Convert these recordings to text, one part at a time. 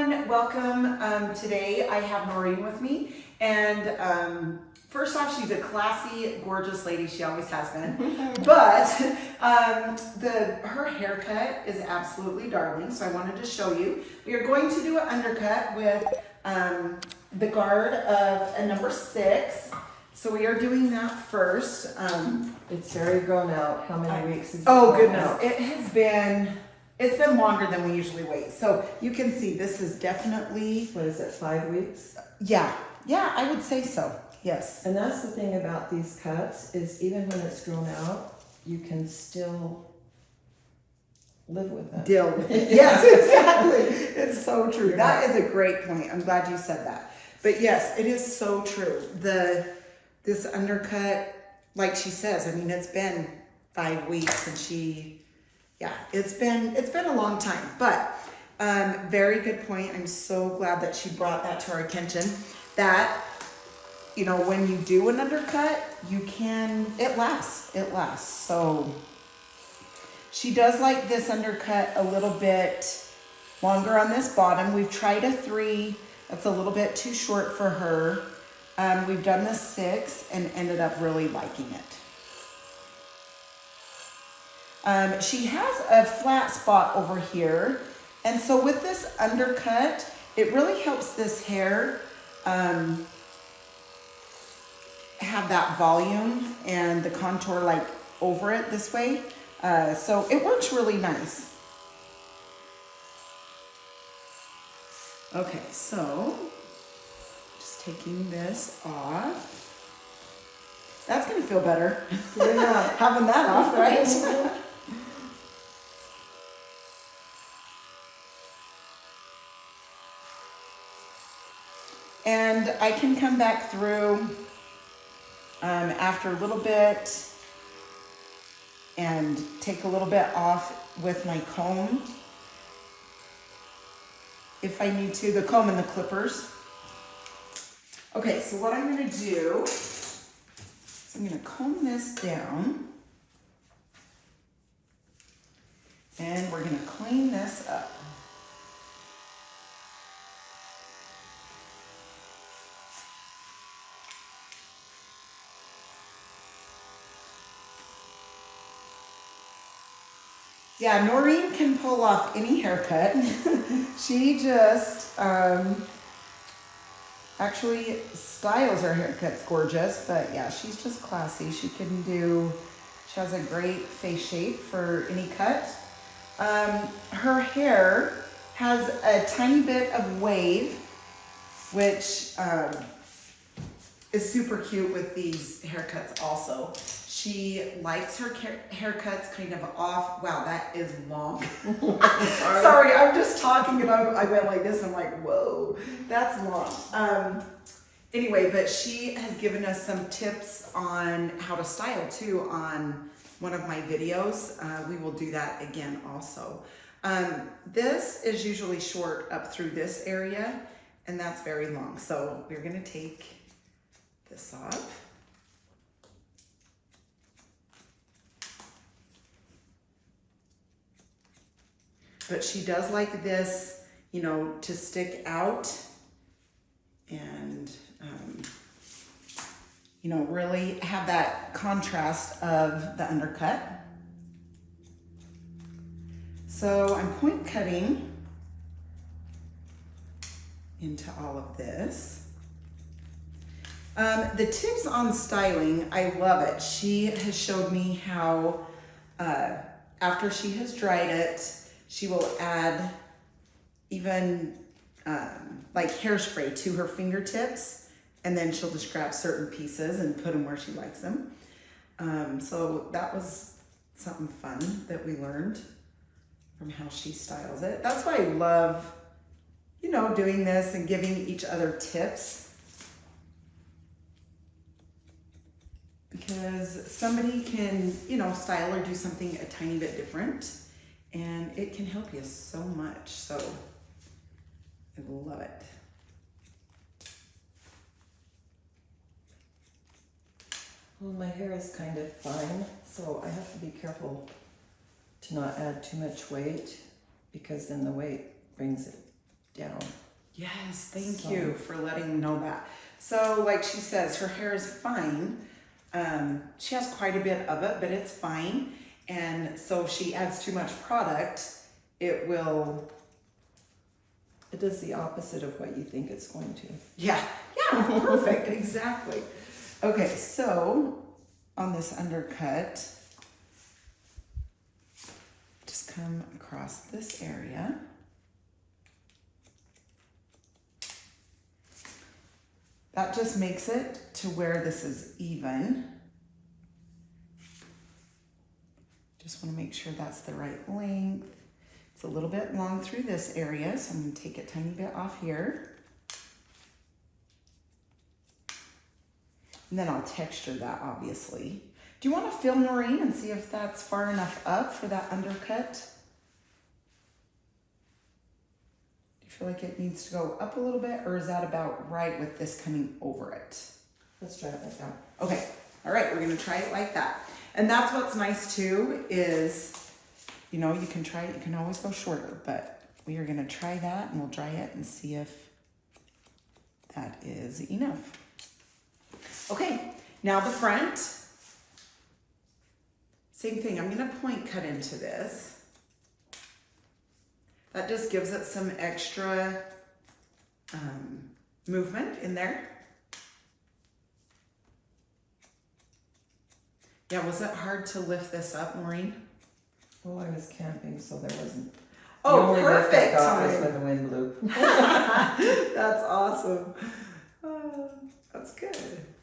everyone, welcome. Today I have Noreen with me, and first off, she's a classy, gorgeous lady. She always has been, but her haircut is absolutely darling, so I wanted to show you. We are going to do an undercut with the guard of a number 6. So we are doing that first. It's very grown out. How many weeks is it? Oh goodness, it's been longer than we usually wait. So you can see this is definitely, What is it, 5 weeks? yeah, I would say so, yes. And that's the thing about these cuts, is even when it's grown out, you can still live with it. Deal with it. Yes, exactly. It's so true. That is a great point. I'm glad you said that. But yes, it is so true. This undercut, like she says, I mean, it's been 5 weeks and it's been a long time, but very good point. I'm so glad that she brought that to our attention, that, you know, when you do an undercut, it lasts. So she does like this undercut a little bit longer on this bottom. We've tried a 3. That's a little bit too short for her. We've done the 6 and ended up really liking it. She has a flat spot over here, and so with this undercut, it really helps this hair have that volume and the contour like over it this way. So it works really nice. Okay, so just taking this off. That's gonna feel better. Yeah. Having that off, right? And I can come back through after a little bit and take a little bit off with my comb if I need to, the comb and the clippers. Okay, so what I'm gonna do is I'm gonna comb this down and we're gonna clean this up. Yeah, Noreen can pull off any haircut. She just actually styles her haircuts gorgeous, but yeah, she's just classy. She has a great face shape for any cut. Her hair has a tiny bit of wave, which is super cute with these haircuts also. She likes her haircuts kind of off. Wow, that is long. Sorry, I'm just talking and I went like this. I'm like, whoa, that's long. Anyway, but she has given us some tips on how to style too on one of my videos. We will do that again also. This is usually short up through this area, and that's very long. So we're gonna take this off. But she does like this, you know, to stick out and, you know, really have that contrast of the undercut. So I'm point cutting into all of this. The tips on styling, I love it. She has showed me how, after she has dried it, she will add even like hairspray to her fingertips, and then she'll just grab certain pieces and put them where she likes them. So that was something fun that we learned from how she styles it. That's why I love, you know, doing this and giving each other tips, because somebody can, you know, style or do something a tiny bit different. And it can help you so much, so I love it. Well, my hair is kind of fine, so I have to be careful to not add too much weight, because then the weight brings it down. Yes, thank you for letting me know that. So like she says, her hair is fine. She has quite a bit of it, but it's fine. And so if she adds too much product, it will... It does the opposite of what you think it's going to. Yeah, perfect, exactly. Okay, so on this undercut, just come across this area. That just makes it to where this is even. Just want to make sure that's the right length. It's a little bit long through this area, so I'm going to take a tiny bit off here. And then I'll texture that, obviously. Do you want to feel, Noreen, and see if that's far enough up for that undercut? Feel like it needs to go up a little bit, or is that about right with this coming over it? Let's try it like that. Okay, all right, we're gonna try it like that. And that's what's nice too, is, you know, you can try it, you can always go shorter, but we are gonna try that and we'll dry it and see if that is enough. Okay, now the front. Same thing, I'm gonna point cut into this. That just gives it some extra movement in there. Yeah, was it hard to lift this up, Noreen? Well, I was camping, so there wasn't. Oh, perfect. Was when the wind blew. That's awesome. That's good.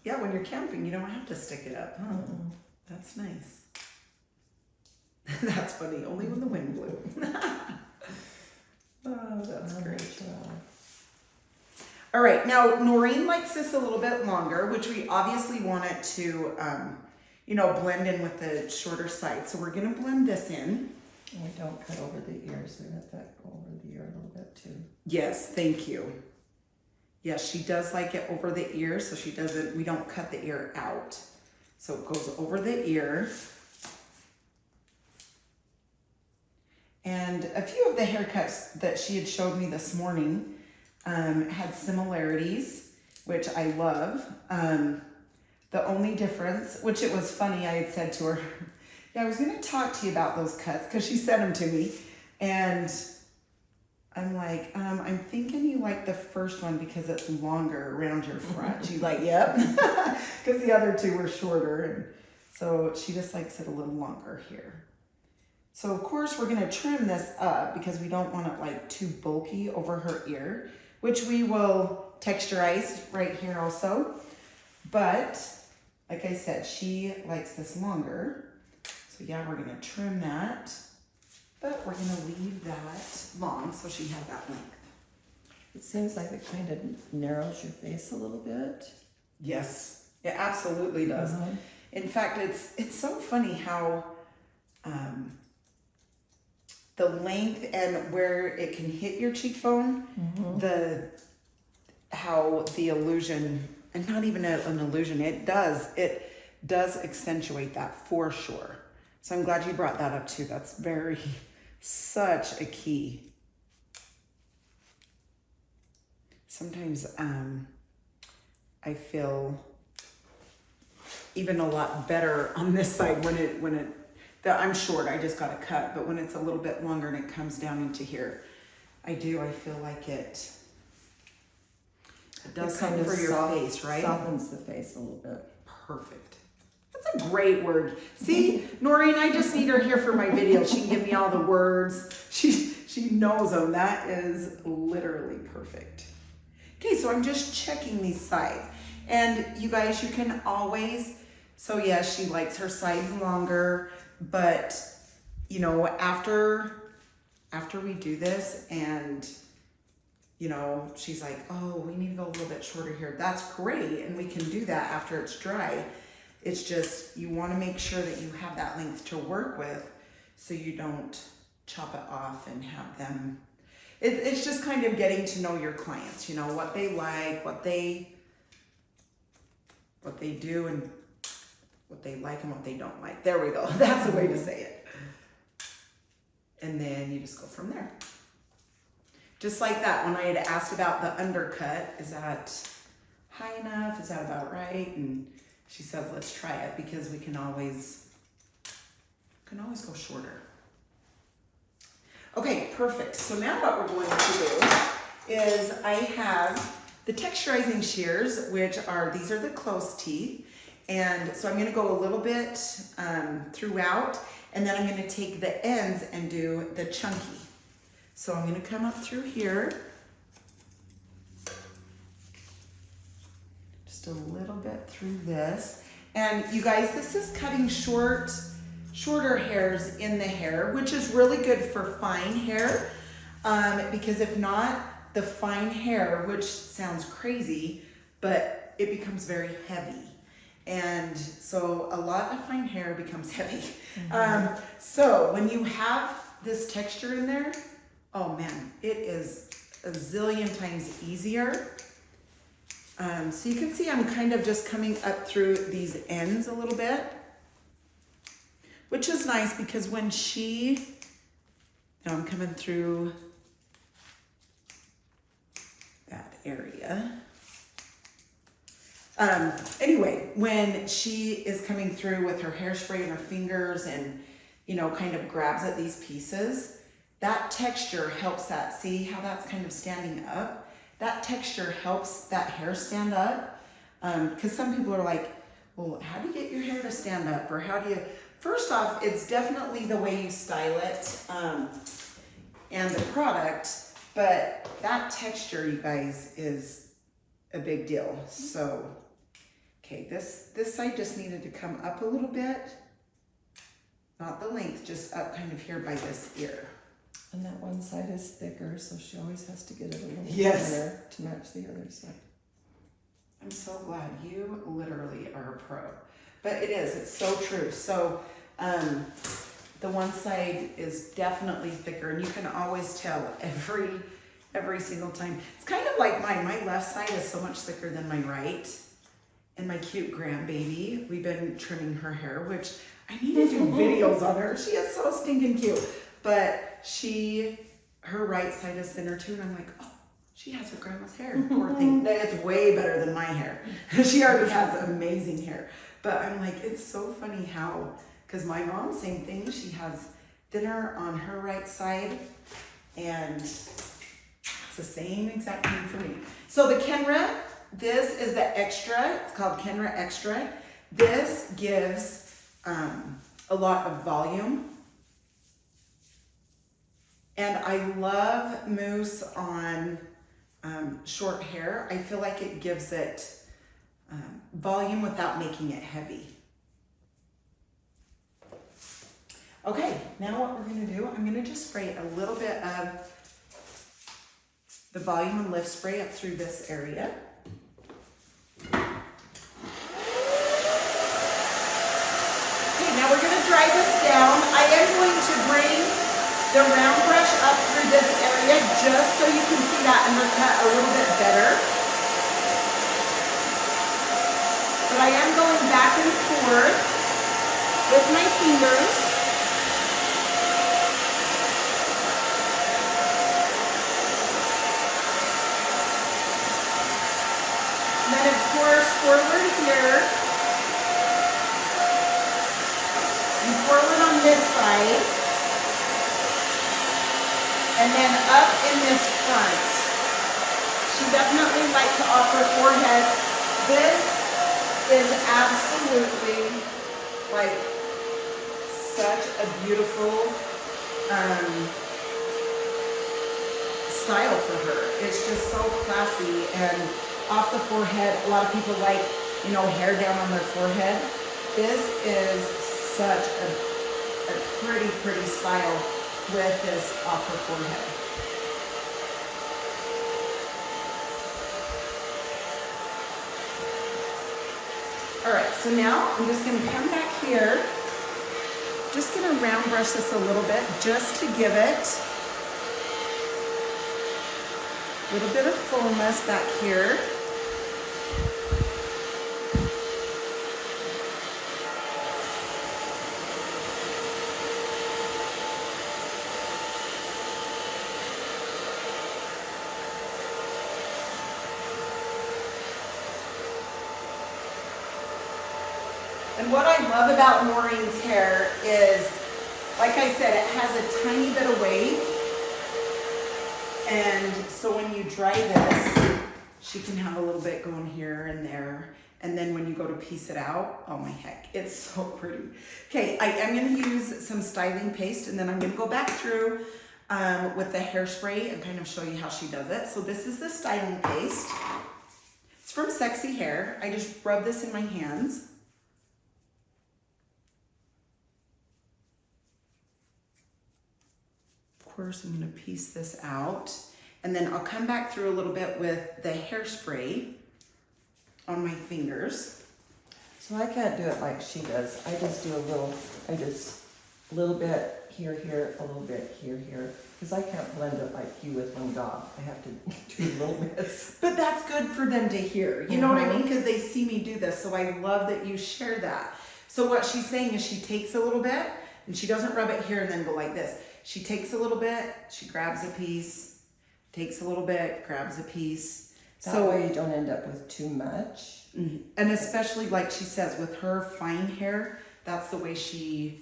Yeah, when you're camping, you don't have to stick it up. Huh? Mm-mm. That's nice. That's funny. Only when the wind blew. Oh, that's great. All right, now Noreen likes this a little bit longer, which we obviously want it to, you know, blend in with the shorter side. So we're gonna blend this in. And we don't cut over the ears. We let that go over the ear a little bit too. Yes, thank you. Yes, she does like it over the ear, so she doesn't, we don't cut the ear out. So it goes over the ear. And a few of the haircuts that she had showed me this morning had similarities, which I love. The only difference, which it was funny, I had said to her, yeah, I was gonna talk to you about those cuts because she sent them to me. And I'm like, I'm thinking you like the first one because it's longer around your front. She's like, yep, because the other two were shorter. And so she just likes it a little longer here. So of course we're gonna trim this up because we don't want it like too bulky over her ear, which we will texturize right here also. But like I said, she likes this longer. So yeah, we're gonna trim that, but we're gonna leave that long so she has that length. It seems like it kind of narrows your face a little bit. Yes, it absolutely does. In fact, it's so funny how the length and where it can hit your cheekbone, how the illusion, and not even an illusion, it does accentuate that for sure. So I'm glad you brought that up too. That's such a key. Sometimes I feel even a lot better on this side when I'm short, I just got a cut, but when it's a little bit longer and it comes down into here, I feel like it does something for your face, right? Softens the face a little bit. Perfect. That's a great word. See, Noreen, I just need her here for my video. She can give me all the words. She knows them. That is literally perfect. Okay, so I'm just checking these sides. And you guys, you can always, so yes, she likes her sides longer, but you know, after we do this and you know, she's like, oh, we need to go a little bit shorter here. That's great, and we can do that after it's dry. It's just, you want to make sure that you have that length to work with so you don't chop it off and have them. It's just kind of getting to know your clients, you know, what they like, what they do, and what they like and what they don't like. There we go. That's the way to say it. And then you just go from there. Just like that, when I had asked about the undercut, is that high enough? Is that about right? And she said, let's try it because we can always go shorter. Okay, perfect. So now what we're going to do is I have the texturizing shears, which are, these are the close teeth. And so I'm gonna go a little bit throughout, and then I'm gonna take the ends and do the chunky. So I'm gonna come up through here. Just a little bit through this. And you guys, this is cutting shorter hairs in the hair, which is really good for fine hair, because if not, the fine hair, which sounds crazy, but it becomes very heavy. And so a lot of fine hair becomes heavy. Mm-hmm. So when you have this texture in there, oh man, it is a zillion times easier. So you can see I'm kind of just coming up through these ends a little bit, which is nice because when now I'm coming through that area. Anyway, when she is coming through with her hairspray in her fingers and, you know, kind of grabs at these pieces, that texture helps that. See how that's kind of standing up? That texture helps that hair stand up. Because some people are like, well, how do you get your hair to stand up? Or how do you, first off, it's definitely the way you style it and the product, but that texture, you guys, is a big deal. So, okay, this side just needed to come up a little bit. Not the length, just up kind of here by this ear. And that one side is thicker, so she always has to get it a little yes. thinner to match the other side. I'm so glad you literally are a pro. But it is, it's so true. So the one side is definitely thicker, and you can always tell every single time. It's kind of like mine. My left side is so much thicker than my right. And my cute grandbaby, we've been trimming her hair, which I need to do videos on her. She is so stinking cute. But her right side is thinner too, and I'm like, oh, she has her grandma's hair, poor thing. It's way better than my hair. She already has amazing hair. But I'm like, it's so funny how, because my mom, same thing, she has thinner on her right side, and it's the same exact thing for me. So the Kenra, this is the extra, it's called Kenra Extra. This gives a lot of volume. And I love mousse on short hair. I feel like it gives it volume without making it heavy. Okay, now what we're gonna do, I'm gonna just spray a little bit of the volume and lift spray up through this area. Okay, now we're gonna dry this down. I am going to bring the round brush up through this area just so you can see that undercut a little bit better. But I am going back and forth with my fingers. And then of course forward here. And forward on this side. And then up in this front. She definitely likes to offer forehead. This is absolutely like such a beautiful style for her. It's just so classy and off the forehead. A lot of people like, you know, hair down on their forehead. This is such a pretty style with this off her forehead. All right, so now I'm just gonna come back here. Just gonna round brush this a little bit just to give it a little bit of fullness back here. And what I love about Noreen's hair is, like I said, it has a tiny bit of wave. And so when you dry this, she can have a little bit going here and there. And then when you go to piece it out, oh my heck, it's so pretty. Okay, I am gonna use some styling paste, and then I'm gonna go back through with the hairspray and kind of show you how she does it. So this is the styling paste. It's from Sexy Hair. I just rub this in my hands. Of course, I'm gonna piece this out, and then I'll come back through a little bit with the hairspray on my fingers. So I can't do it like she does. I just do a little bit here, a little bit here, because I can't blend it like you with one dot. I have to do little bits. But that's good for them to hear. You know what I mean? Because they see me do this. So I love that you share that. So what she's saying is she takes a little bit, and she doesn't rub it here and then go like this. She takes a little bit, she grabs a piece, takes a little bit, grabs a piece. That way you don't end up with too much. And especially like she says, with her fine hair, that's the way she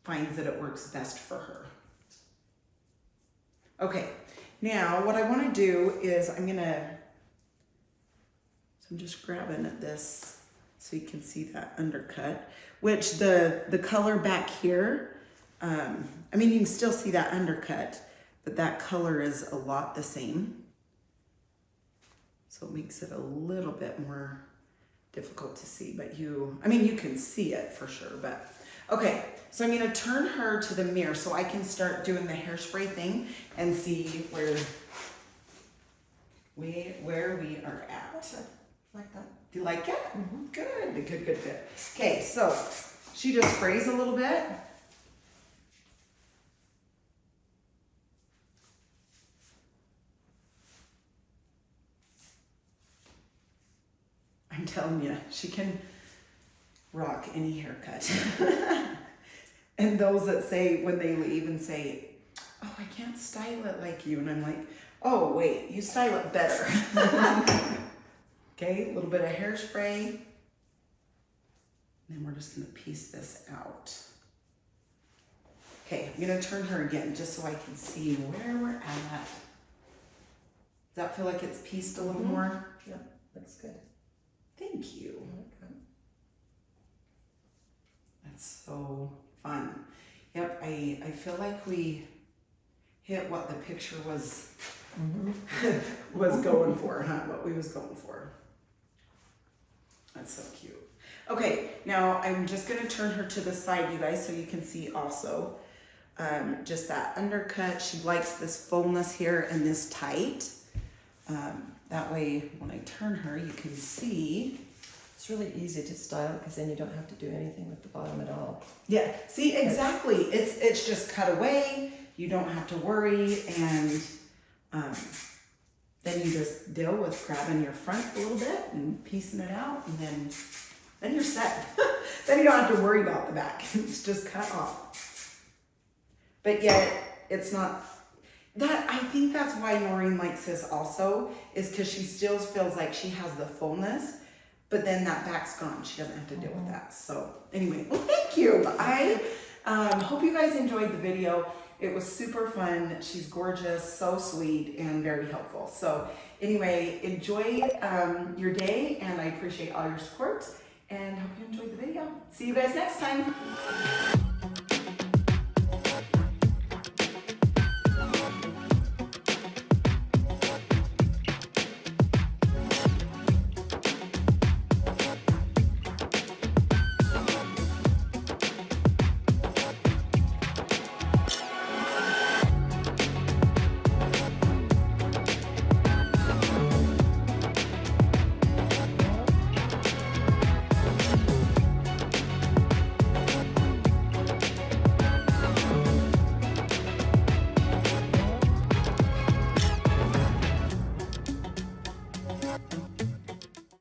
finds that it works best for her. Okay, now what I want to do is I'm just grabbing at this so you can see that undercut, which the color back here, I mean, you can still see that undercut, but that color is a lot the same. So it makes it a little bit more difficult to see, but you can see it for sure, but okay. So I'm gonna turn her to the mirror so I can start doing the hairspray thing and see where we are at. Like that. Do you like it? Good. Okay, so she just sprays a little bit. I'm telling you, she can rock any haircut. And those that say, when they leave and say, oh, I can't style it like you. And I'm like, oh, wait, you style it better. Okay, a little bit of hairspray. And then we're just gonna piece this out. Okay, I'm gonna turn her again just so I can see where we're at. Does that feel like it's pieced a little more? Yeah, looks good. Thank you. Okay. That's so fun. Yep, I feel like we hit what the picture was was going for, huh? What we was going for. That's so cute. Okay, now I'm just gonna turn her to the side, you guys, so you can see also just that undercut. She likes this fullness here and this tight. That way, when I turn her, you can see. It's really easy to style because then you don't have to do anything with the bottom at all. Yeah, see, exactly. It's just cut away. You don't have to worry, and then you just deal with grabbing your front a little bit and piecing it out, and then you're set. Then you don't have to worry about the back. It's just cut off. But yet, it's not. That, I think that's why Noreen likes this also, is because she still feels like she has the fullness, but then that back's gone. She doesn't have to deal with that. So anyway, well, thank you. I hope you guys enjoyed the video. It was super fun. She's gorgeous, so sweet, and very helpful. So anyway, enjoy your day, and I appreciate all your support, and hope you enjoyed the video. See you guys next time.